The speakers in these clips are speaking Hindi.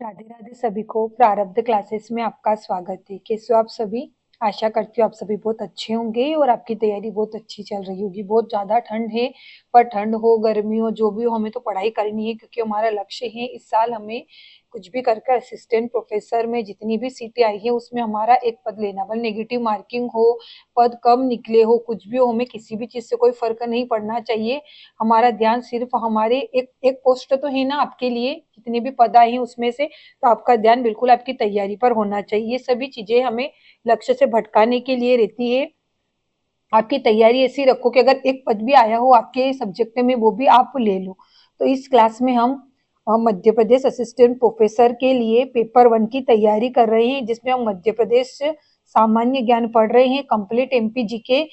राधे राधे सभी को प्रारब्ध क्लासेस में आपका स्वागत है। कैसे हो आप सभी? आशा करती हूँ आप सभी बहुत अच्छे होंगे और आपकी तैयारी बहुत अच्छी चल रही होगी। बहुत ज्यादा ठंड है, पर ठंड हो गर्मी हो जो भी हो हमें तो पढ़ाई करनी है, क्योंकि हमारा लक्ष्य है इस साल हमें कुछ भी करके असिस्टेंट प्रोफेसर में जितनी भी सीटें आई है उसमें हमारा एक पद लेना। भले नेगेटिव मार्किंग हो, पद कम निकले हो, कुछ भी हो, हमें किसी भी चीज से कोई फर्क नहीं पड़ना चाहिए। हमारा ध्यान सिर्फ हमारे एक एक पोस्ट तो है ना आपके लिए, जितने भी पद आए हैं उसमें से, तो आपका ध्यान बिल्कुल आपकी तैयारी पर होना चाहिए। ये सभी चीजें हमें लक्ष्य से भटकाने के लिए रहती है। आपकी तैयारी ऐसी रखो कि अगर एक पद भी आया हो आपके सब्जेक्ट में वो भी आप ले लो। तो इस क्लास में हम मध्य प्रदेश असिस्टेंट प्रोफेसर के लिए पेपर 1 की तैयारी कर रहे हैं, जिसमें हम मध्य प्रदेश सामान्य ज्ञान पढ़ रहे हैं, कंप्लीट एमपीजी के,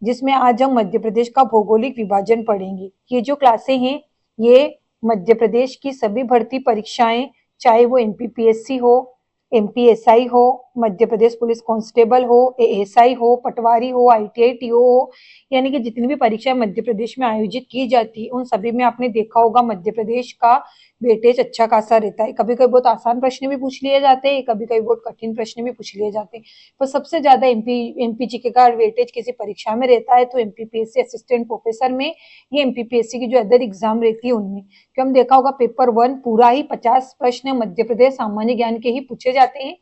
जिसमें आज हम मध्य प्रदेश का भौगोलिक विभाजन पढ़ेंगे। ये जो क्लासें हैं ये मध्य प्रदेश की सभी भर्ती परीक्षाएं, चाहे वो एमपीपीएससी हो, एमपीएसआई हो, मध्य प्रदेश पुलिस कांस्टेबल हो, एएसआई हो, पटवारी हो, आईटीआई टीओ हो, यानी कि जितनी भी परीक्षाएं मध्य प्रदेश में आयोजित की जाती है उन सभी में आपने देखा होगा मध्य प्रदेश का वेटेज अच्छा खासा रहता है। कभी कभी बहुत आसान प्रश्न भी पूछ लिए जाते हैं, कभी कभी बहुत कठिन प्रश्न भी पूछ लिए जाते हैं, पर सबसे ज्यादा एमपीजीके का वेटेज किसी परीक्षा में रहता है तो एमपीपीएससी असिस्टेंट प्रोफेसर में, ये एमपीपीएससी की जो अदर एग्जाम रहती है उनमें। कि हम देखा होगा पेपर 1 पूरा ही 50 प्रश्न मध्य प्रदेश सामान्य ज्ञान के ही पूछे जाते हैं।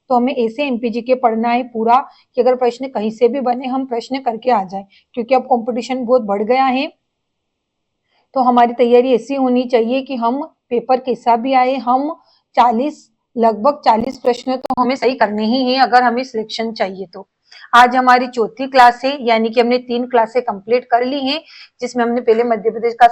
तो हमें ऐसे एमपीजीके पढ़ना है पूरा कि अगर प्रश्न कहीं से भी बने हम प्रश्न करके आ जाए, क्योंकि अब कंपटीशन बहुत बढ़ गया है। तो हमारी तैयारी ऐसी होनी चाहिए कि हम पेपर कैसा भी आए हम 40 लगभग 40 प्रश्न तो हमें सही करने ही हैं अगर हमें सिलेक्शन चाहिए तो। आज हमारी चौथी क्लास है, यानी कि हमने 3 क्लासें कंप्लीट कर ली हैं, जिसमें हमने पहले मध्य प्रदेश का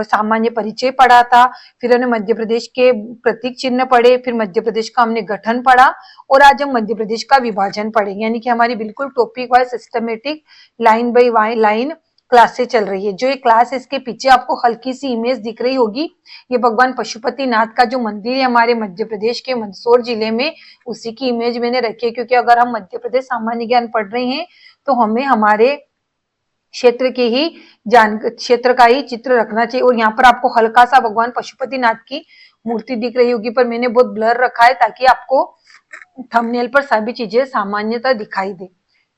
सामान्य परिचय पढ़ा था, फिर हमने मध्य प्रदेश के प्रतीक चिन्ह पढ़े, फिर मध्य प्रदेश का हमने गठन पढ़ा, और आज हम मध्य प्रदेश का विभाजन पढ़ेंगे। यानी कि हमारी बिल्कुल topic wise systematic line by line क्लासें चल रही है। जो ये क्लास है इसके पीछे आपको हल्की सी इमेज दिख रही होगी, ये भगवान पशुपतिनाथ का जो मंदिर है हमारे मध्य प्रदेश के मंदसौर जिले में, उसी की इमेज मैंने रखी है, क्योंकि अगर हम मध्य प्रदेश सामान्य ज्ञान पढ़ रहे हैं तो हमें हमारे क्षेत्र के ही क्षेत्र का ही चित्र रखना चाहिए। और यहाँ पर आपको हल्का सा भगवान पशुपतिनाथ की मूर्ति दिख रही होगी, पर मैंने बहुत ब्लर रखा है ताकि आपको थंबनेल पर सभी चीजें सामान्यतः दिखाई दे।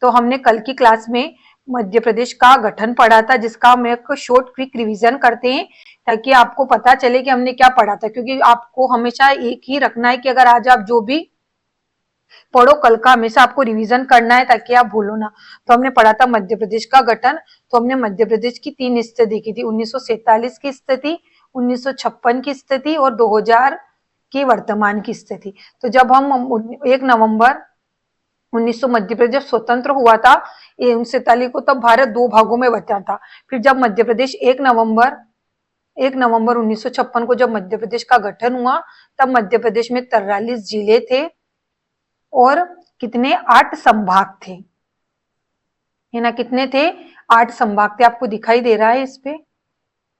तो हमने कल की क्लास में मध्य प्रदेश का गठन पढ़ा था, जिसका हम एक शॉर्ट क्विक रिवीजन करते हैं ताकि आपको पता चले कि हमने क्या पढ़ा था, क्योंकि आपको हमेशा एक ही रखना है कि अगर आज आप जो भी पढ़ो कल का हमेशा आपको रिवीजन करना है ताकि आप भूलो ना। तो हमने पढ़ा था मध्य प्रदेश का गठन। तो हमने मध्य प्रदेश की 3 स्थिति देखी थी, 1947 की स्थिति, 1956 की स्थिति और 2000 की वर्तमान की स्थिति। तो जब हम 1 नवंबर 1900 मध्य प्रदेश जब स्वतंत्र हुआ था 1947 को, तब भारत 2 भागों में बचा था। फिर जब मध्य प्रदेश 1 नवंबर 1956 को जब मध्य प्रदेश का गठन हुआ, तब मध्य प्रदेश में 43 जिले थे और कितने 8 संभाग थे, है ना। कितने थे? 8 संभाग थे। आपको दिखाई दे रहा है इस पे?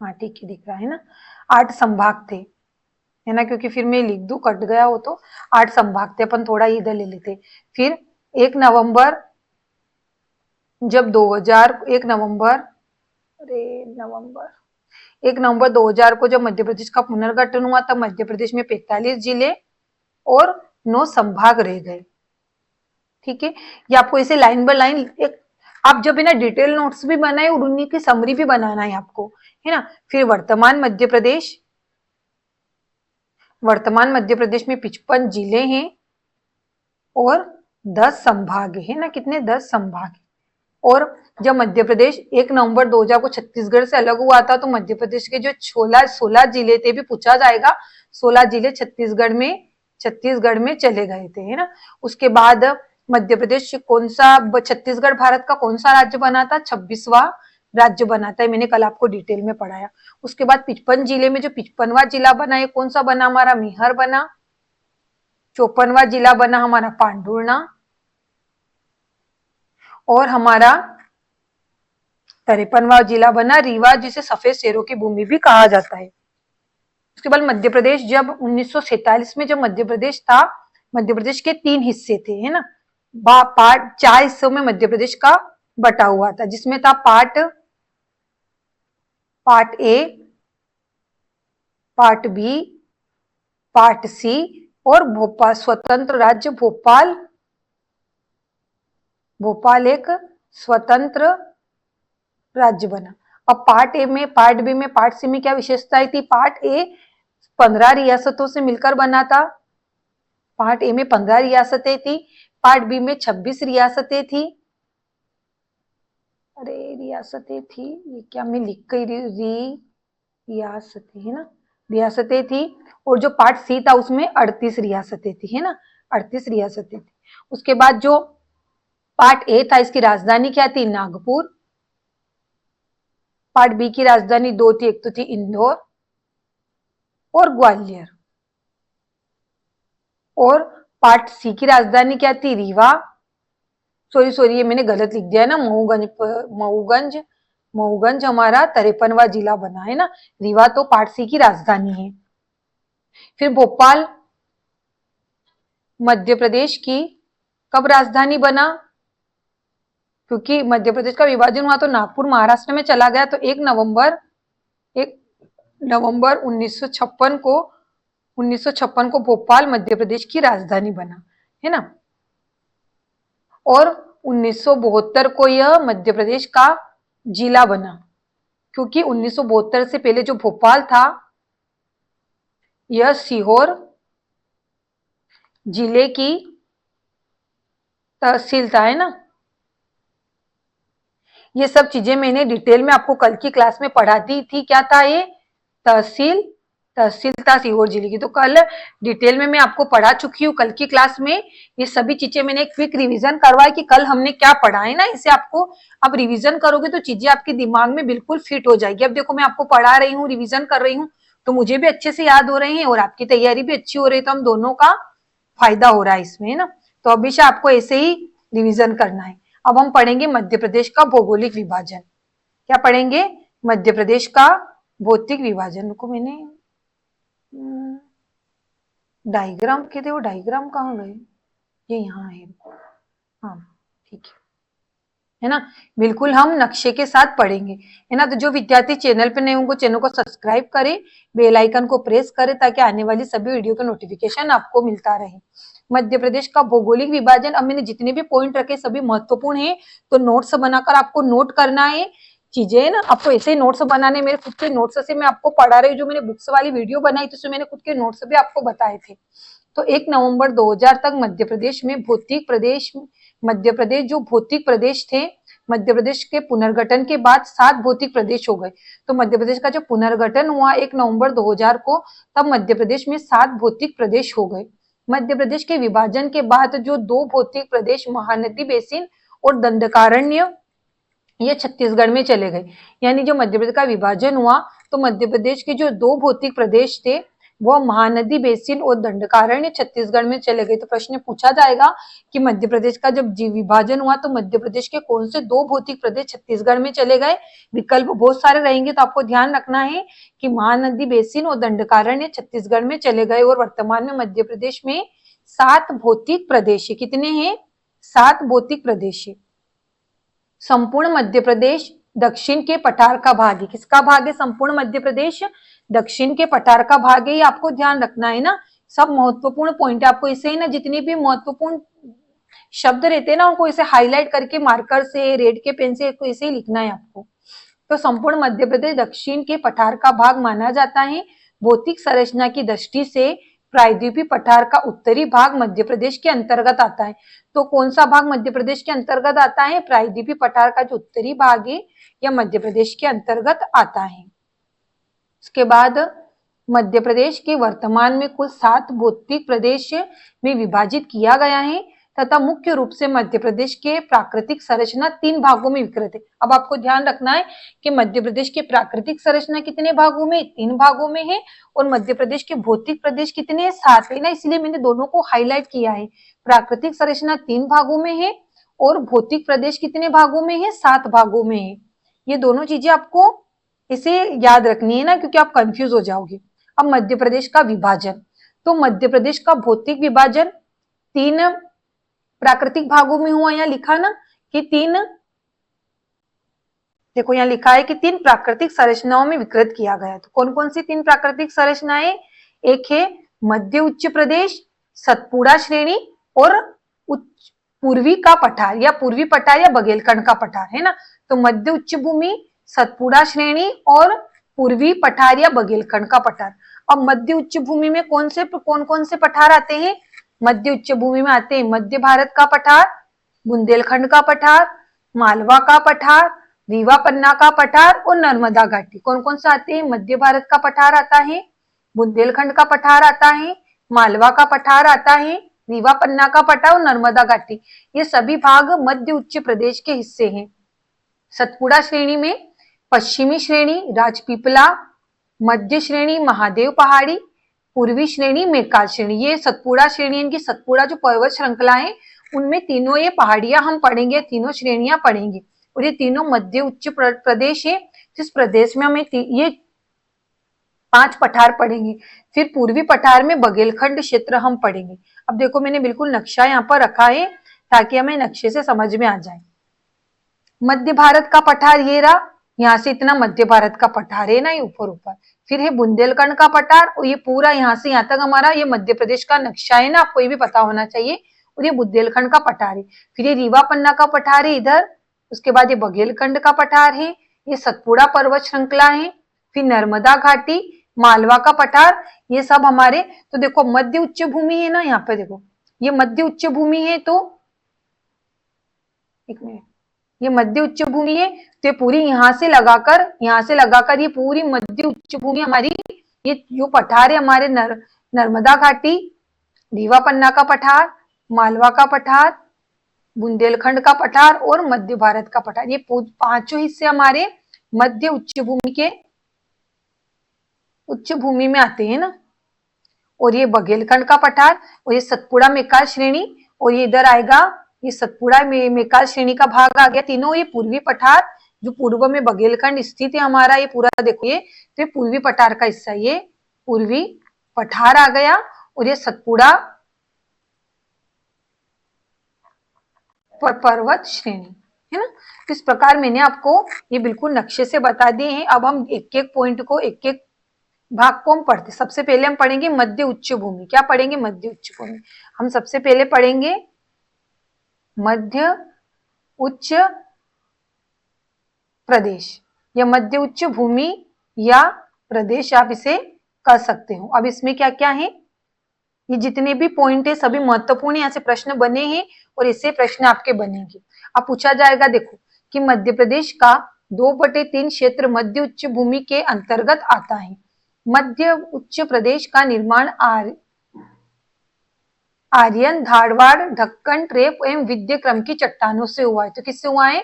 हाँ ठीक है, दिख रहा है ना। 8 संभाग थे, है ना, क्योंकि फिर मैं लिख दूं कट गया हो तो। 8 संभाग थे, अपन थोड़ा इधर ले लेते। फिर 1 नवंबर जब 2000 1 नवंबर अरे नवंबर 1 नवंबर 2000 को जब मध्य प्रदेश का पुनर्गठन हुआ, तब मध्य प्रदेश में 45 जिले और 9 संभाग रह गए। ठीक है, ये आपको ऐसे लाइन बाय लाइन एक, आप जब है ना डिटेल नोट्स भी बनाए और उन्हीं की समरी भी बनाना है आपको, है ना। फिर वर्तमान मध्य प्रदेश में 55 जिले हैं और 10 संभाग है ना। कितने? 10 संभाग। और जब मध्य प्रदेश 1 नवंबर 2000 को छत्तीसगढ़ से अलग हुआ था, तो मध्य प्रदेश के जो 16 जिले थे भी पूछा जाएगा, 16 जिले छत्तीसगढ़ में चले गए थे, है ना। उसके बाद मध्य प्रदेश कौन सा, छत्तीसगढ़ भारत का कौन सा राज्य बना था? 26वां राज्य बना था, मैंने कल आपको डिटेल में पढ़ाया। उसके बाद 55 जिले में जो 55वां जिला बना है कौन सा बना? हमारा मेहर बना। 54वां जिला बना हमारा पांडुर्णा, और हमारा 53वां जिला बना रीवा, जिसे सफेद शेरों की भूमि भी कहा जाता है। उसके बाद मध्य प्रदेश जब 1947 में जब मध्य प्रदेश था, मध्य प्रदेश के 3 हिस्से थे, है ना। पार्ट 4 हिस्सों में मध्य प्रदेश का बटा हुआ था, जिसमें था part A, part B part C, और भोपाल स्वतंत्र राज्य भोपाल, भोपाल एक स्वतंत्र राज्य बना। अब पार्ट ए में, पार्ट बी में, पार्ट सी में क्या विशेषताएं थी? पार्ट ए 15 रियासतों से मिलकर बना था। पार्ट ए में 15 रियासतें थी, पार्ट बी में 26 रियासतें थी। अरे रियासतें थी, ये क्या मैं लिख गई? रियासतें है ना, रियासतें थी। और जो पार्ट सी था उसमें 38 रियासतें थी, है ना, 38 रियासतें थी। उसके बाद जो पार्ट ए था, इसकी राजधानी क्या थी? नागपुर। पार्ट बी की राजधानी दो थी, एक तो थी इंदौर और ग्वालियर। और पार्ट सी की राजधानी क्या थी? रीवा। सॉरी ये मैंने गलत लिख दिया है ना, मऊगंज। मऊगंज मऊगंज हमारा 53वां जिला बना है ना। रीवा तो पार्ट सी की राजधानी है। फिर भोपाल मध्य प्रदेश की कब राजधानी बना? क्योंकि मध्य प्रदेश का विभाजन हुआ तो नागपुर महाराष्ट्र में चला गया, तो 1 नवंबर 1956 को भोपाल मध्य प्रदेश की राजधानी बना, है ना। और 1972 को यह मध्य प्रदेश का जिला बना, क्योंकि 1972 से पहले जो भोपाल था यह सीहोर जिले की तहसील था, है ना। ये सब चीजें मैंने डिटेल में आपको कल की क्लास में पढ़ा दी थी। क्या था ये? तहसील, तहसील था सीहोर जिले की। तो कल डिटेल में मैं आपको पढ़ा चुकी हूँ कल की क्लास में। ये सभी चीजें मैंने क्विक रिवीजन करवाई कि कल हमने क्या पढ़ा है ना। इसे आपको अब रिवीजन करोगे तो चीजें आपके दिमाग में बिल्कुल फिट हो जाएगी। अब देखो मैं आपको पढ़ा रही हूँ, रिवीजन कर रही हूँ, तो मुझे भी अच्छे से याद हो रहे हैं और आपकी तैयारी भी अच्छी हो रही है, तो हम दोनों का फायदा हो रहा है इसमें, है ना। तो हमेशा आपको ऐसे ही रिवीजन करना है। अब हम पढ़ेंगे मध्य प्रदेश का भौगोलिक विभाजन। क्या पढ़ेंगे? मध्य प्रदेश का भौतिक विभाजन को मैंने डायग्राम के थे, वो डायग्राम कहाँ गए? ये यहाँ है। हाँ ठीक है ना। बिल्कुल हम नक्शे के साथ पढ़ेंगे, है ना। तो जो विद्यार्थी चैनल पे नए होंगे चैनल को सब्सक्राइब करें, बेल आइकन को प्रेस करें, ताकि आने वाली सभी वीडियो का नोटिफिकेशन आपको मिलता रहे। मध्य प्रदेश का भौगोलिक विभाजन, अब मैंने जितने भी पॉइंट रखे सभी महत्वपूर्ण है, तो नोट्स बनाकर आपको नोट करना है चीजें, है ना। आपको ऐसे ही नोट्स बनाने, मेरे खुद के नोट्स से मैं आपको पढ़ा रही हूँ। जो मैंने बुक्स वाली वीडियो बनाई थी उसमें मैंने खुद के नोट्स भी आपको बताए थे। तो 1 नवंबर 2000 तक मध्य प्रदेश में भौतिक प्रदेश, मध्य प्रदेश जो भौतिक प्रदेश थे, मध्य प्रदेश के पुनर्गठन के बाद 7 भौतिक प्रदेश हो गए। तो मध्य प्रदेश का जो पुनर्गठन हुआ 1 नवंबर 2000 को, तब मध्य प्रदेश में 7 भौतिक प्रदेश हो गए। मध्य प्रदेश के विभाजन के बाद जो 2 भौतिक प्रदेश महानदी बेसिन और दंडकारण्य, ये छत्तीसगढ़ में चले गए। यानी जो मध्य प्रदेश का विभाजन हुआ तो मध्य प्रदेश के जो 2 भौतिक प्रदेश थे वो महानदी बेसिन और दंडकारण्य छत्तीसगढ़ में चले गए। तो प्रश्न पूछा जाएगा कि मध्य प्रदेश का जब विभाजन हुआ तो मध्य प्रदेश के कौन से 2 भौतिक प्रदेश छत्तीसगढ़ में चले गए? विकल्प बहुत सारे रहेंगे, तो आपको ध्यान रखना है कि महानदी बेसिन और दंडकारण्य छत्तीसगढ़ में चले गए। और वर्तमान में मध्य प्रदेश में 7 भौतिक प्रदेश है। कितने हैं? 7 भौतिक प्रदेश है। संपूर्ण मध्य प्रदेश दक्षिण के पठार का भाग है। किसका भाग है? संपूर्ण मध्य प्रदेश दक्षिण के पठार का भाग है। ये आपको ध्यान रखना है ना। सब महत्वपूर्ण पॉइंट आपको इसे ही ना, जितने भी महत्वपूर्ण शब्द रहते हैं ना उनको इसे हाईलाइट करके मार्कर से, रेड के पेन से इसे ही लिखना है आपको। तो संपूर्ण मध्य प्रदेश दक्षिण के पठार का भाग माना जाता है। भौतिक संरचना की दृष्टि से प्रायद्वीपीय पठार का उत्तरी भाग मध्य प्रदेश के अंतर्गत आता है। तो कौन सा भाग मध्य प्रदेश के अंतर्गत आता है? प्रायद्वीपीय पठार का जो उत्तरी भाग है यह मध्य प्रदेश के अंतर्गत आता है। उसके बाद मध्य प्रदेश के वर्तमान में कुल 7 भौतिक प्रदेश में विभाजित किया गया है तथा मुख्य रूप से मध्य प्रदेश के प्राकृतिक संरचना 3 भागों में विकृत है। अब आपको ध्यान रखना है कि मध्य प्रदेश के प्राकृतिक संरचना कितने भागों में? 3 भागों में है। और मध्य प्रदेश के भौतिक प्रदेश कितने हैं? 7 है ना, इसलिए मैंने दोनों को हाईलाइट किया है। प्राकृतिक संरचना 3 भागों में है और भौतिक प्रदेश कितने भागों में है? 7 भागों में है। ये दोनों चीजें आपको इसे याद रखनी है ना, क्योंकि आप कंफ्यूज हो जाओगे। अब मध्य प्रदेश का विभाजन, तो मध्य प्रदेश का भौतिक विभाजन 3 प्राकृतिक भागों में हुआ। यहाँ लिखा ना कि 3, देखो यहाँ लिखा है कि 3 प्राकृतिक संरचनाओं में विकृत किया गया। तो कौन कौन सी 3 प्राकृतिक संरचनाएं? एक है मध्य उच्च प्रदेश, सतपुड़ा श्रेणी और पूर्वी का पठार या पूर्वी पठार या बघेलखंड का पठार, है ना। तो मध्य उच्च भूमि, सतपुड़ा श्रेणी और पूर्वी पठार या बघेलखंड का पठार। अब मध्य उच्च भूमि में कौन कौन से पठार आते हैं? मध्य उच्च भूमि में आते हैं मध्य भारत का पठार, बुंदेलखंड का पठार, मालवा का पठार, रीवा पन्ना का पठार और नर्मदा घाटी। कौन कौन सा आते हैं? मध्य भारत का पठार आता है, बुंदेलखंड का पठार आता है, मालवा का पठार आता है, रीवा पन्ना का पठार और नर्मदा घाटी। ये सभी भाग मध्य उच्च प्रदेश के हिस्से हैं। सतपुड़ा श्रेणी में पश्चिमी श्रेणी राजपीपला, मध्य श्रेणी महादेव पहाड़ी, पूर्वी श्रेणी मेकाल श्रेणी। ये सतपुड़ा श्रेणी, इनकी सतपुड़ा जो पर्वत श्रृंखला है उनमें तीनों ये पहाड़ियां हम पढ़ेंगे, तीनों श्रेणियां पढ़ेंगे और ये तीनों मध्य उच्च प्रदेश है, जिस प्रदेश में हमें ये 5 पठार पढ़ेंगे। फिर पूर्वी पठार में बघेलखंड क्षेत्र हम पढ़ेंगे। अब देखो मैंने बिल्कुल नक्शा यहाँ पर रखा है ताकि हमें नक्शे से समझ में आ जाए। मध्य भारत का पठार ये रहा, यहाँ से इतना मध्य भारत का पठार है ना, ये ऊपर ऊपर। फिर है बुंदेलखंड का पठार और ये पूरा यहाँ से यहाँ तक हमारा ये मध्य प्रदेश का नक्शा है ना, आपको ये भी पता होना चाहिए। और ये बुंदेलखंड का पठार है। फिर ये रीवा पन्ना का पठार है इधर, उसके बाद ये बघेलखंड का पठार है, ये सतपुड़ा पर्वत श्रृंखला है, फिर नर्मदा घाटी, मालवा का पठार, ये सब हमारे। तो देखो मध्य उच्च भूमि है ना, यहाँ पे देखो ये मध्य उच्च भूमि है। तो एक मिनट, ये मध्य उच्च भूमि है तो ये पूरी यहाँ से लगाकर ये पूरी मध्य उच्च भूमि हमारी, ये जो पठार है हमारे नर्मदा घाटी, रीवा पन्ना का पठार, मालवा का पठार, बुंदेलखंड का पठार और मध्य भारत का पठार, ये 5 हिस्से हमारे मध्य उच्च भूमि में आते हैं ना। और ये बघेलखंड का पठार और ये सतपुड़ा मेकाल श्रेणी और ये इधर आएगा, ये सतपुड़ा मेकाल श्रेणी का भाग आ गया तीनों। ये पूर्वी पठार जो पूर्व में बघेलखंड स्थित है हमारा, ये पूरा देखो ये तो ये पूर्वी पठार का हिस्सा, ये पूर्वी पठार आ गया। और ये सतपुड़ा पर्वत श्रेणी है ना। इस प्रकार मैंने आपको ये बिल्कुल नक्शे से बता दिए हैं। अब हम एक एक पॉइंट को, एक एक भाग को हम पढ़ते। सबसे पहले हम पढ़ेंगे मध्य उच्च भूमि। क्या पढ़ेंगे? मध्य उच्च भूमि। हम सबसे पहले पढ़ेंगे मध्य उच्च प्रदेश या मध्य उच्च भूमि या प्रदेश, आप इसे कर सकते हो। अब इसमें क्या क्या है, ये जितने भी पॉइंट है सभी महत्वपूर्ण, यहाँ से प्रश्न बने हैं और इससे प्रश्न आपके बनेंगे। अब पूछा जाएगा देखो कि मध्य प्रदेश का 2/3 क्षेत्र मध्य उच्च भूमि के अंतर्गत आता है। मध्य उच्च प्रदेश का निर्माण आर्यन, धारवाड़, ढक्कन ट्रेप एवं विंध्य क्रम की चट्टानों से हुआ है। तो किससे हुआ है?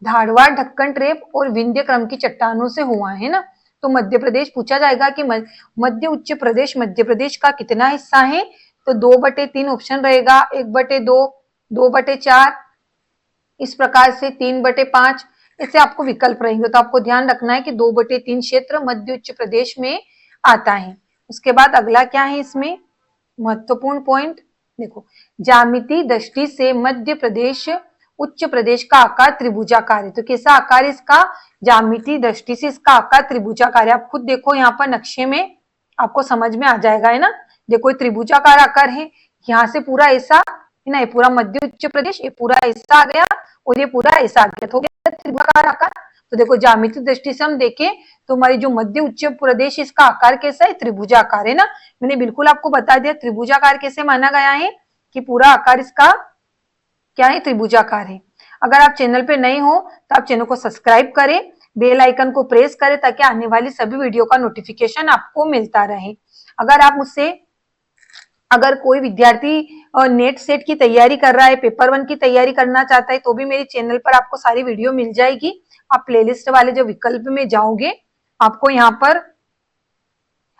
धारवाड़, ढक्कन ट्रेप और विंध्य क्रम की चट्टानों से हुआ है ना। तो मध्य प्रदेश पूछा जाएगा कि मध्य उच्च प्रदेश मध्य प्रदेश का कितना हिस्सा है? तो 2/3 ऑप्शन रहेगा, 1/2, 2/4, इस प्रकार से 3/5, इससे आपको विकल्प रहेंगे। तो आपको ध्यान रखना है कि 2/3 क्षेत्र मध्य उच्च प्रदेश में आता है। उसके बाद अगला क्या है इसमें महत्वपूर्ण पॉइंट, देखो ज्यामितीय दृष्टि से मध्य प्रदेश उच्च प्रदेश का आकार त्रिभुजाकार है। तो कैसा आकार है इसका? ज्यामितीय दृष्टि से इसका आकार त्रिभुजाकार है। आप खुद देखो यहाँ पर नक्शे में आपको समझ में आ जाएगा, है ना। देखो त्रिभुजाकार आकार है, यहाँ से पूरा ऐसा है ना, ये पूरा मध्य उच्च प्रदेश, ये पूरा ऐसा आ गया और ये पूरा ऐसा आ गया, तो त्रिभुजाकार आकार। तो देखो ज्यामितीय दृष्टि से हम देखें तो हमारी जो मध्य उच्च प्रदेश इसका आकार कैसा है? त्रिभुजाकार है ना। मैंने बिल्कुल आपको बता दिया त्रिभुजाकार कैसे माना गया है कि पूरा आकार इसका क्या है? त्रिभुजाकार है। अगर आप चैनल पे नए हो तो आप चैनल को सब्सक्राइब करें, बेल आइकन को प्रेस करें ताकि आने वाली सभी वीडियो का नोटिफिकेशन आपको मिलता रहे। अगर कोई विद्यार्थी नेट सेट की तैयारी कर रहा है, पेपर 1 की तैयारी करना चाहता है, तो भी मेरे चैनल पर आपको सारी वीडियो मिल जाएगी। आप प्लेलिस्ट वाले जो विकल्प में जाओगे, आपको यहाँ पर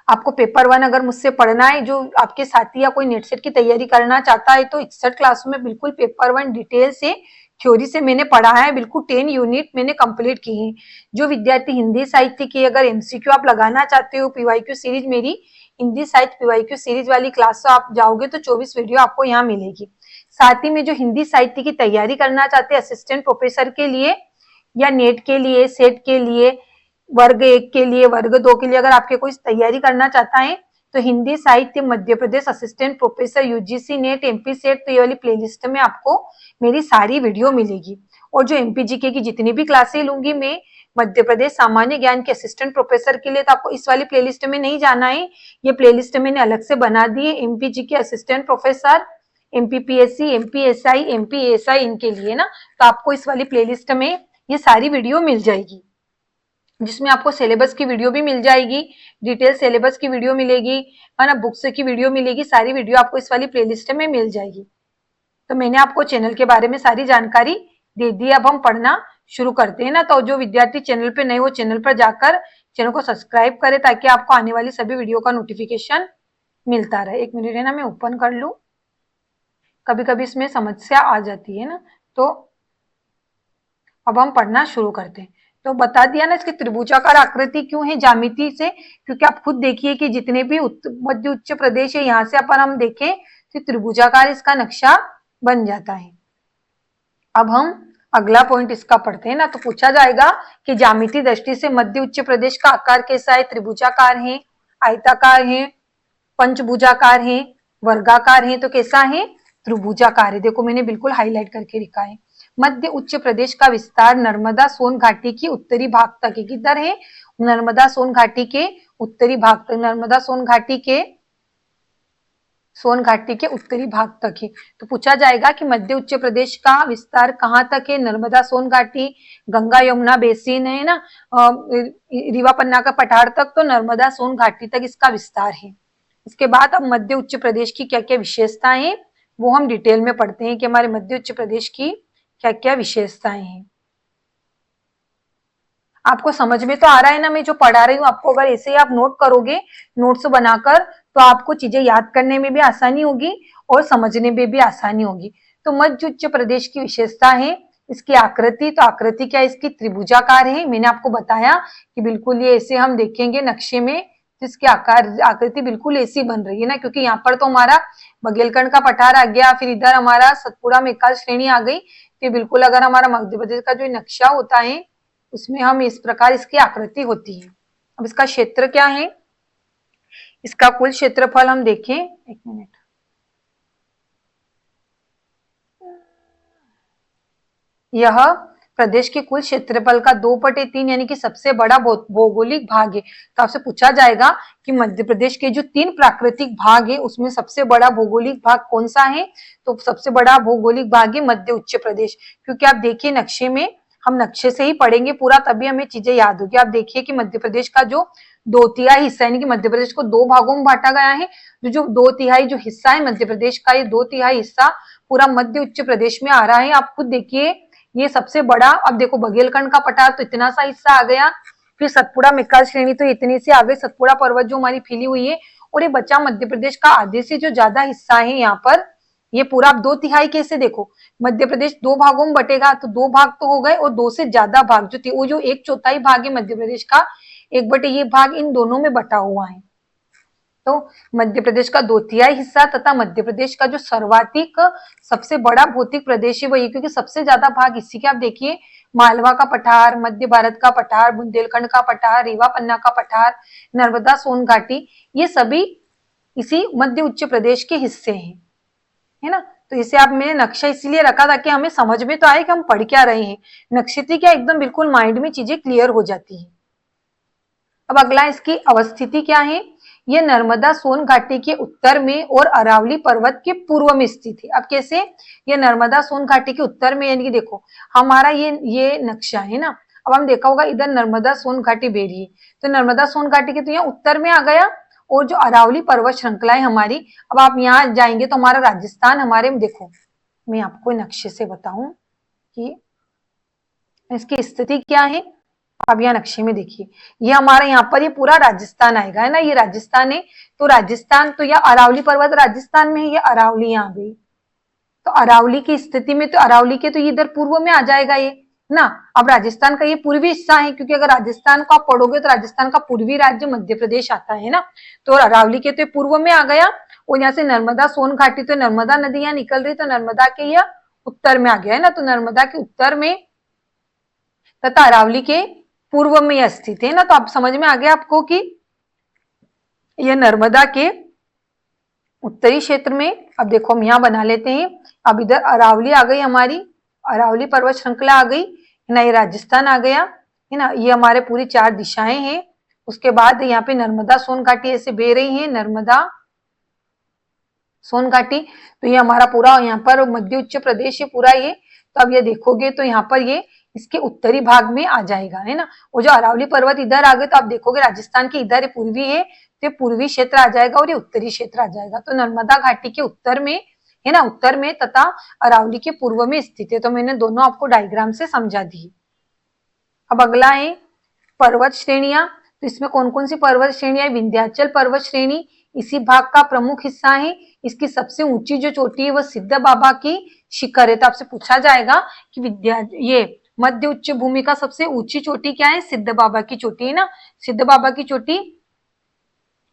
आपको पेपर 1 अगर मुझसे पढ़ना है, जो आपके साथी या कोई नेट सेट की तैयारी करना चाहता है, तो 61 क्लास में बिल्कुल पेपर 1 डिटेल से थ्योरी से मैंने पढ़ा है, बिल्कुल 10 यूनिट मैंने कंप्लीट की है। जो विद्यार्थी हिंदी साहित्य की अगर एमसीक्यू आप लगाना चाहते हो, पीवाईक्यू सीरीज, मेरी हिंदी साहित्य पीवाईक्यू सीरीज वाली क्लास आप जाओगे तो 24 वीडियो आपको यहाँ मिलेगी। साथ ही में जो हिंदी साहित्य की तैयारी करना चाहते हैं असिस्टेंट प्रोफेसर के लिए या नेट के लिए, सेट के लिए, वर्ग 1 के लिए, वर्ग 2 के लिए, अगर आपके कोई तैयारी करना चाहता है तो हिंदी साहित्य Madhya Pradesh assistant professor UGC NET MP SET, तो ये वाली प्लेलिस्ट में आपको मेरी सारी वीडियो मिलेगी। और जो एमपीजीके की जितनी भी क्लासें लूंगी मैं मध्य प्रदेश सामान्य ज्ञान के असिस्टेंट प्रोफेसर के लिए, तो आपको इस वाली प्लेलिस्ट में नहीं जाना है। ये प्लेलिस्ट मैंने अलग से बना दी है MP GK assistant professor, MPPSC, MPSI, MPSI इनके लिए ना। तो आपको इस वाली प्लेलिस्ट में ये सारी वीडियो मिल जाएगी, जिसमें आपको सिलेबस की वीडियो भी मिल जाएगी, डिटेल सिलेबस की वीडियो मिलेगी, है ना, बुक्स की वीडियो मिलेगी, सारी वीडियो आपको इस वाली प्लेलिस्ट में मिल जाएगी। तो मैंने आपको चैनल के बारे में सारी जानकारी दे दी। अब हम पढ़ना शुरू करते हैं ना। तो जो विद्यार्थी चैनल पे नए, वो चैनल पर जाकर चैनल को सब्सक्राइब करें, ताकि आपको आने वाली सभी वीडियो का नोटिफिकेशन मिलता रहे। 1 मिनट है ना, मैं ओपन कर लूं, कभी कभी इसमें समस्या आ जाती है ना। तो अब हम पढ़ना शुरू करते हैं। तो बता दिया ना, इसकी त्रिभुजाकार आकृति क्यों है ज्यामिति से, क्योंकि आप खुद देखिए कि जितने भी मध्य उच्च प्रदेश है, यहाँ से अपन हम देखें तो त्रिभुजाकार इसका नक्शा बन जाता है। अब हम अगला पॉइंट इसका पढ़ते हैं ना। तो पूछा जाएगा कि ज्यामिति दृष्टि से मध्य उच्च प्रदेश का आकार कैसा है, त्रिभुजाकार है, आयताकार है, पंचभुजाकार है, वर्गाकार है, तो कैसा है, त्रिभुजाकार है। देखो मैंने बिल्कुल हाईलाइट करके लिखा है। मध्य उच्च प्रदेश का विस्तार नर्मदा सोन घाटी की उत्तरी भाग तक है। किधर है, नर्मदा सोन घाटी के उत्तरी भाग तक, नर्मदा सोन घाटी के उत्तरी भाग तक है। तो पूछा जाएगा कि मध्य उच्च प्रदेश का विस्तार कहाँ तक है, नर्मदा सोन घाटी, गंगा यमुना बेसिन है ना, रीवा पन्ना का पठार तक, तो नर्मदा सोन घाटी तक इसका विस्तार है। इसके बाद अब मध्य उच्च प्रदेश की क्या क्या विशेषताएं हैं वो हम डिटेल में पढ़ते हैं कि हमारे मध्य उच्च प्रदेश की क्या क्या विशेषताएं हैं। आपको समझ में तो आ रहा है ना मैं जो पढ़ा रही हूँ आपको। अगर ऐसे ही आप नोट करोगे, नोट्स बनाकर, तो आपको चीजें याद करने में भी आसानी होगी और समझने में भी आसानी होगी। तो मध्य उच्च प्रदेश की विशेषता है इसकी आकृति। तो आकृति क्या है इसकी, त्रिभुजाकार है। मैंने आपको बताया कि बिल्कुल ये ऐसे हम देखेंगे नक्शे में, तो इसकी आकृति बिल्कुल ऐसी बन रही है ना, क्योंकि यहाँ पर तो हमारा बघेलखंड का पठार आ गया, फिर इधर हमारा सतपुड़ा मेकाल श्रेणी आ गई। फिर बिल्कुल अगर हमारा मध्य प्रदेश का जो नक्शा होता है उसमें हम इस प्रकार इसकी आकृति होती है। अब इसका क्षेत्र क्या है, इसका कुल क्षेत्रफल हम देखें, 1 मिनट, यह प्रदेश के कुल क्षेत्रफल का 2/3 यानी कि सबसे बड़ा भौगोलिक भाग है। तो आपसे पूछा जाएगा कि मध्य प्रदेश के जो 3 प्राकृतिक भाग है उसमें सबसे बड़ा भौगोलिक भाग कौन सा है, तो सबसे बड़ा भौगोलिक भाग है मध्य उच्च प्रदेश। क्योंकि आप देखिए नक्शे में, हम नक्शे से ही पढ़ेंगे पूरा, तभी हमें चीजें याद होगी। आप देखिए कि मध्य प्रदेश का जो 2/3 हिस्सा, यानी कि मध्य प्रदेश को 2 भागों में बांटा गया है। जो 2/3 जो हिस्सा है मध्य प्रदेश का, ये 2/3 हिस्सा पूरा मध्य उच्च प्रदेश में आ रहा है। आप खुद देखिए ये सबसे बड़ा, अब देखो बघेलखंड का पठार तो इतना सा हिस्सा आ गया, फिर सतपुड़ा मेकाल श्रेणी तो इतने से आ गई, सतपुड़ा पर्वत जो हमारी फैली हुई है, और ये बचा मध्य प्रदेश का आधे से जो ज्यादा हिस्सा है यहाँ पर, ये पूरा। आप 2/3 कैसे देखो, मध्य प्रदेश 2 भागों में बटेगा, तो 2 भाग तो हो गए, और 2 से ज्यादा भाग जो थे, वो जो 1/4 भाग है मध्य प्रदेश का, 1 ये भाग इन दोनों में बटा हुआ है। तो मध्य प्रदेश का 2/3 हिस्सा तथा मध्य प्रदेश का जो सर्वाधिक सबसे बड़ा भौतिक प्रदेश है वही, क्योंकि सबसे ज्यादा भाग इसी के, आप देखिए मालवा का पठार, मध्य भारत का पठार, बुंदेलखंड का पठार, रीवा पन्ना का पठार, नर्मदा सोन घाटी, ये सभी इसी मध्य उच्च प्रदेश के हिस्से हैं, है ना। तो इसे आप मैंने नक्शा इसलिए रखा ताकि हमें समझ में तो आए कि हम पढ़ क्या रहे हैं। नक्शे से क्या एकदम बिल्कुल माइंड में चीजें क्लियर हो जाती है। अब अगला इसकी अवस्थिति क्या है, ये नर्मदा सोन घाटी के उत्तर में और अरावली पर्वत के पूर्व में स्थित है। अब कैसे, ये नर्मदा सोन घाटी के उत्तर में, यानी कि देखो हमारा ये नक्शा है ना, अब हम देखा होगा इधर नर्मदा सोन घाटी बेरी है, तो नर्मदा सोन घाटी के तो यहाँ उत्तर में आ गया, और जो अरावली पर्वत श्रृंखला है हमारी, अब आप यहाँ जाएंगे तो हमारा राजस्थान, हमारे देखो मैं आपको नक्शे से बताऊं कि इसकी स्थिति क्या है। अब यहाँ नक्शे में देखिए, ये हमारा यहाँ पर ये पूरा राजस्थान आएगा, है ना, ये राजस्थान है। तो राजस्थान तो यह अरावली पर्वत राजस्थान में है, ये अरावली यहाँ गई, तो अरावली की स्थिति में तो अरावली के तो ये इधर पूर्व में आ जाएगा ये ना। अब राजस्थान का ये पूर्वी हिस्सा है, क्योंकि अगर राजस्थान को आप पढ़ोगे तो राजस्थान का पूर्वी राज्य मध्य प्रदेश आता है ना, तो अरावली के तो पूर्व में आ गया, और यहाँ से नर्मदा सोन घाटी, तो नर्मदा नदी यहाँ निकल रही, तो नर्मदा के यह उत्तर में आ गया है ना, तो नर्मदा के उत्तर में तथा अरावली के पूर्व में यह स्थित है ना। तो आप समझ में आ गया आपको कि यह नर्मदा के उत्तरी क्षेत्र में, अब देखो हम यहाँ बना लेते हैं। अब इधर अरावली आ गई हमारी, अरावली पर्वत श्रृंखला आ गई है ना, ये राजस्थान आ गया है ना, ये हमारे पूरी 4 दिशाएं हैं। उसके बाद यहाँ पे नर्मदा सोन घाटी ऐसे बह रही है, नर्मदा सोन घाटी। तो ये हमारा पूरा यहाँ पर मध्य उच्च प्रदेश है पूरा ये। तो अब ये देखोगे तो यहाँ पर ये इसके उत्तरी भाग में आ जाएगा है ना। वो जो अरावली पर्वत इधर आ गए तो आप देखोगे राजस्थान के इधर पूर्वी है, तो पूर्वी क्षेत्र आ जाएगा और ये उत्तरी क्षेत्र आ जाएगा। तो नर्मदा घाटी के उत्तर में है ना, उत्तर में तथा अरावली के पूर्व में स्थित है। तो मैंने दोनों आपको डायग्राम से समझा दी। अब अगला है पर्वत श्रेणियां। तो इसमें कौन कौन सी पर्वत श्रेणियां है? विंध्याचल पर्वत श्रेणी इसी भाग का प्रमुख हिस्सा है। इसकी सबसे ऊंची जो चोटी है वह सिद्ध बाबा की शिखर है। तो आपसे पूछा जाएगा कि ये मध्य उच्च भूमि का सबसे ऊंची चोटी क्या है? सिद्ध बाबा की चोटी है ना। सिद्ध बाबा की चोटी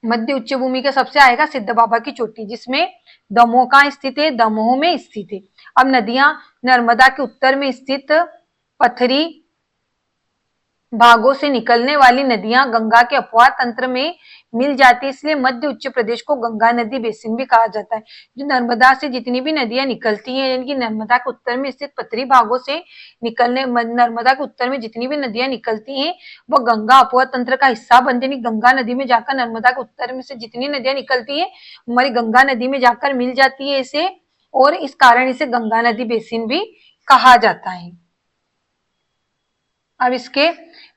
मध्य उच्च भूमि के सबसे आएगा सिद्ध बाबा की चोटी, जिसमें दमोह कहाँ स्थित है? दमोह में स्थित है। अब नदियां, नर्मदा के उत्तर में स्थित पथरी भागों से निकलने वाली नदियां गंगा के अपवाह तंत्र में मिल जाती है, इसलिए मध्य उच्च प्रदेश को गंगा नदी बेसिन भी कहा जाता है। जो नर्मदा से जितनी भी नदियां निकलती हैं, यानी कि नर्मदा के उत्तर में स्थित पथरी भागों से निकलने, नर्मदा के उत्तर में जितनी भी नदियां निकलती हैं वो गंगा अपवाह तंत्र का हिस्सा बनती है। गंगा नदी में जाकर नर्मदा के उत्तर में से जितनी नदियां निकलती है हमारी गंगा नदी में जाकर मिल जाती है इसे, और इस कारण इसे गंगा नदी बेसिन भी कहा जाता है। अब इसके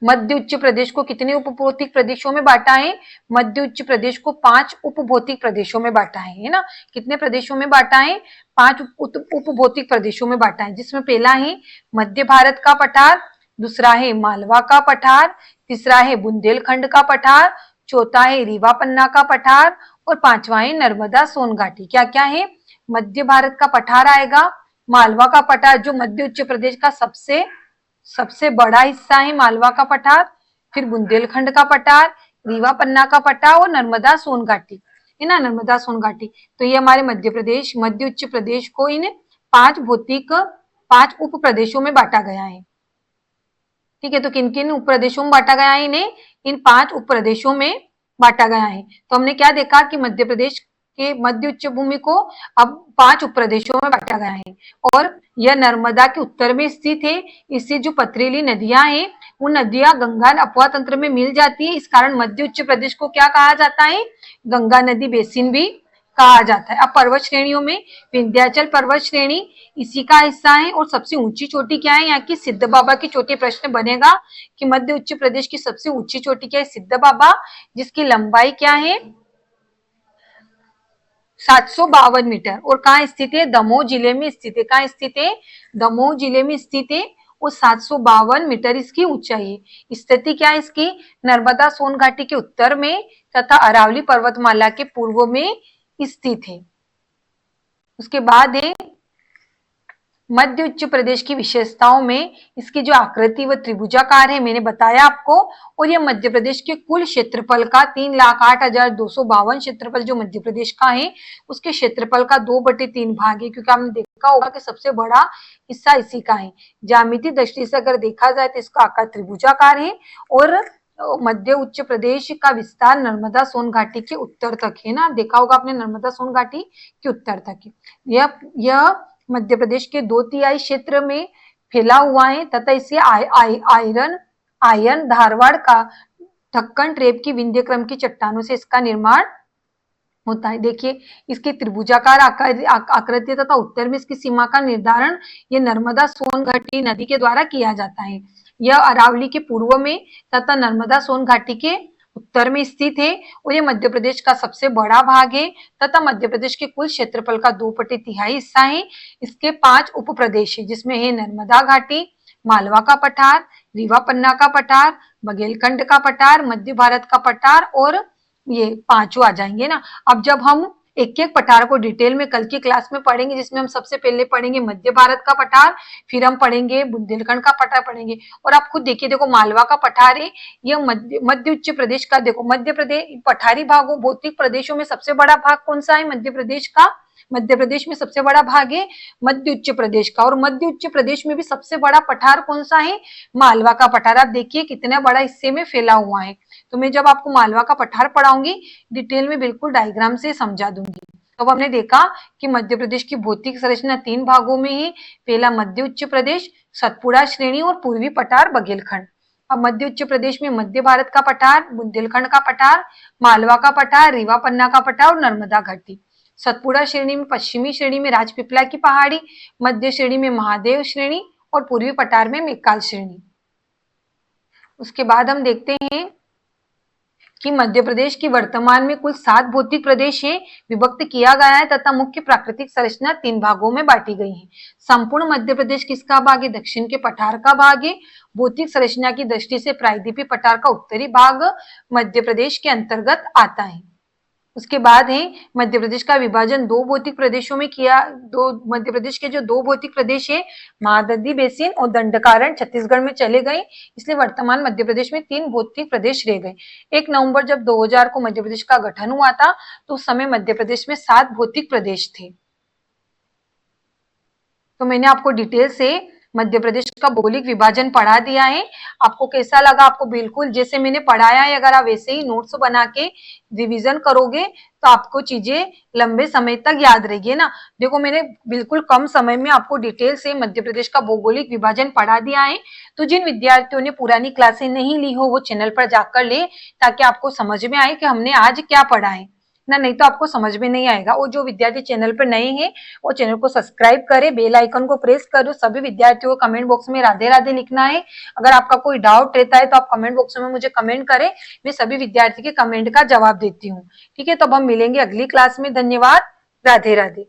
मध्य उच्च प्रदेश को कितने उपभौतिक प्रदेशों में बांटा है? मध्य उच्च प्रदेश को 5 उपभौतिक प्रदेशों में बांटा है ना। कितने प्रदेशों में बांटा है? 5 उपभौतिक प्रदेशों में बांटा है, जिसमें पहला है मध्य भारत का पठार, दूसरा है मालवा का पठार, तीसरा है बुंदेलखंड का पठार, चौथा है रीवा पन्ना का पठार और पांचवा है नर्मदा सोन घाटी। क्या क्या है? मध्य भारत का पठार आएगा, मालवा का पठार जो मध्य उच्च प्रदेश का सबसे बड़ा हिस्सा है मालवा का पठार, फिर बुंदेलखंड का पठार, रीवा पन्ना का पठार और नर्मदा सोन घाटी है ना, नर्मदा सोन घाटी। तो ये हमारे मध्य प्रदेश, मध्य उच्च प्रदेश को इन 5 उप प्रदेशों में बांटा गया है। ठीक है, तो किन किन उप प्रदेशों में बांटा गया है? इन्हें इन 5 उप प्रदेशों में बांटा गया है। तो हमने क्या देखा कि मध्य प्रदेश के मध्य उच्च भूमि को अब 5 उप प्रदेशों में बांटा गया है, और यह नर्मदा के उत्तर में स्थित है। इससे जो पथरीली नदियां हैं वो नदियां गंगा अपवाह तंत्र में मिल जाती है, इस कारण मध्य उच्च प्रदेश को क्या कहा जाता है? गंगा नदी बेसिन भी कहा जाता है। अब पर्वत श्रेणियों में विंध्याचल पर्वत श्रेणी इसी का हिस्सा है, और सबसे ऊंची चोटी क्या है? यहाँ की सिद्ध बाबा की चोटी। प्रश्न बनेगा कि मध्य उच्च प्रदेश की सबसे ऊंची चोटी क्या है? सिद्ध बाबा, जिसकी लंबाई क्या है? 752 मीटर, और कहाँ स्थित है? दमोह जिले में स्थित है। कहाँ स्थित है? दमोह जिले में स्थित है, और 752 मीटर इसकी ऊंचाई है। स्थिति क्या है इसकी? नर्मदा सोन घाटी के उत्तर में तथा अरावली पर्वतमाला के पूर्व में स्थित है। उसके बाद है मध्य उच्च प्रदेश की विशेषताओं में इसकी जो आकृति व त्रिभुजाकार है, मैंने बताया आपको। और यह मध्य प्रदेश के कुल क्षेत्रफल का 3,08,252 क्षेत्रफल जो मध्य प्रदेश का है उसके क्षेत्रफल का 2/3 भाग है, क्योंकि आपने देखा होगा कि सबसे बड़ा हिस्सा इसी का है। ज्यामिति दृष्टि से अगर देखा जाए तो इसका आकार त्रिभुजाकार है, और मध्य उच्च प्रदेश का विस्तार नर्मदा सोन घाटी के उत्तर तक है ना। देखा होगा आपने, नर्मदा सोन घाटी के उत्तर तक है। यह मध्य प्रदेश के 2/3 क्षेत्र में फैला हुआ है, तथा इसे आयरन धारवाड़ का ढक्कन ट्रेप की विंध्य क्रम की चट्टानों से इसका निर्माण होता है। देखिए इसकी त्रिभुजाकार आकृति तथा उत्तर में इसकी सीमा का निर्धारण ये नर्मदा सोन घाटी नदी के द्वारा किया जाता है। यह अरावली के पूर्व में तथा नर्मदा सोन घाटी के उत्तर में स्थित है, और ये मध्य प्रदेश का सबसे बड़ा भाग है तथा मध्य प्रदेश के कुल क्षेत्रफल का 2/3 हिस्सा है। इसके 5 उप प्रदेश है, जिसमें है नर्मदा घाटी, मालवा का पठार, रीवा पन्ना का पठार, बघेलखंड का पठार, मध्य भारत का पठार, और ये 5 आ जाएंगे ना। अब जब हम एक एक पठार को डिटेल में कल की क्लास में पढ़ेंगे, जिसमें हम सबसे पहले पढ़ेंगे मध्य भारत का पठार, फिर हम पढ़ेंगे बुंदेलखंड का पठार पढ़ेंगे। और आप खुद देखिए, देखो मालवा का पठार है, यह मध्य उच्च प्रदेश का, देखो मध्य प्रदेश पठारी भागों भौतिक प्रदेशों में सबसे बड़ा भाग कौन सा है? मध्य प्रदेश का। मध्य प्रदेश में सबसे बड़ा भाग है मध्य उच्च प्रदेश का, और मध्य उच्च प्रदेश में भी सबसे बड़ा पठार कौन सा है? मालवा का पठार। आप देखिए कितना बड़ा हिस्से में फैला हुआ है। तो मैं जब आपको मालवा का पठार पढ़ाऊंगी डिटेल में बिल्कुल डायग्राम से समझा दूंगी। तो हमने देखा कि मध्य प्रदेश की भौतिक संरचना 3 भागों में है। पहला मध्य उच्च प्रदेश, सतपुड़ा श्रेणी और पूर्वी पठार बघेलखंड। अब मध्य उच्च प्रदेश में मध्य भारत का पठार, बुंदेलखंड का पठार, मालवा का पठार, रीवा पन्ना का पठार और नर्मदा घाटी। सतपुड़ा श्रेणी में पश्चिमी श्रेणी में राजपीपला की पहाड़ी, मध्य श्रेणी में महादेव श्रेणी और पूर्वी पठार में मेक्काल श्रेणी। उसके बाद हम देखते हैं कि मध्य प्रदेश की वर्तमान में कुल 7 भौतिक प्रदेश हैं, विभक्त किया गया है तथा मुख्य प्राकृतिक संरचना 3 भागों में बांटी गई है। संपूर्ण मध्य प्रदेश किसका भाग है? दक्षिण के पठार का भाग है। भौतिक संरचना की दृष्टि से प्रायद्वीपीय पठार का उत्तरी भाग मध्य प्रदेश के अंतर्गत आता है। उसके बाद है मध्य प्रदेश का विभाजन 2 भौतिक प्रदेशों में किया। मध्य प्रदेश के जो 2 भौतिक प्रदेश है, महानदी बेसिन और दंडकारण्य छत्तीसगढ़ में चले गए, इसलिए वर्तमान मध्य प्रदेश में 3 भौतिक प्रदेश रह गए। 1 नवंबर जब 2000 को मध्य प्रदेश का गठन हुआ था तो उस समय मध्य प्रदेश में 7 भौतिक प्रदेश थे। तो मैंने आपको डिटेल से मध्य प्रदेश का भौगोलिक विभाजन पढ़ा दिया है। आपको कैसा लगा? आपको बिल्कुल जैसे मैंने पढ़ाया है, अगर आप वैसे ही नोट्स बना के रिवीजन करोगे तो आपको चीजें लंबे समय तक याद रहेगी ना। देखो मैंने बिल्कुल कम समय में आपको डिटेल से मध्य प्रदेश का भौगोलिक विभाजन पढ़ा दिया है। तो जिन विद्यार्थियों ने पुरानी क्लासें नहीं ली हो वो चैनल पर जाकर ले, ताकि आपको समझ में आए कि हमने आज क्या पढ़ा है ना, नहीं तो आपको समझ में नहीं आएगा। और जो विद्यार्थी चैनल पर नए हैं वो चैनल को सब्सक्राइब करें, बेल आइकन को प्रेस करो। सभी विद्यार्थियों को कमेंट बॉक्स में राधे राधे लिखना है। अगर आपका कोई डाउट रहता है तो आप कमेंट बॉक्स में मुझे कमेंट करें, मैं सभी विद्यार्थी के कमेंट का जवाब देती हूँ। ठीक है, तो अब हम मिलेंगे अगली क्लास में। धन्यवाद, राधे राधे।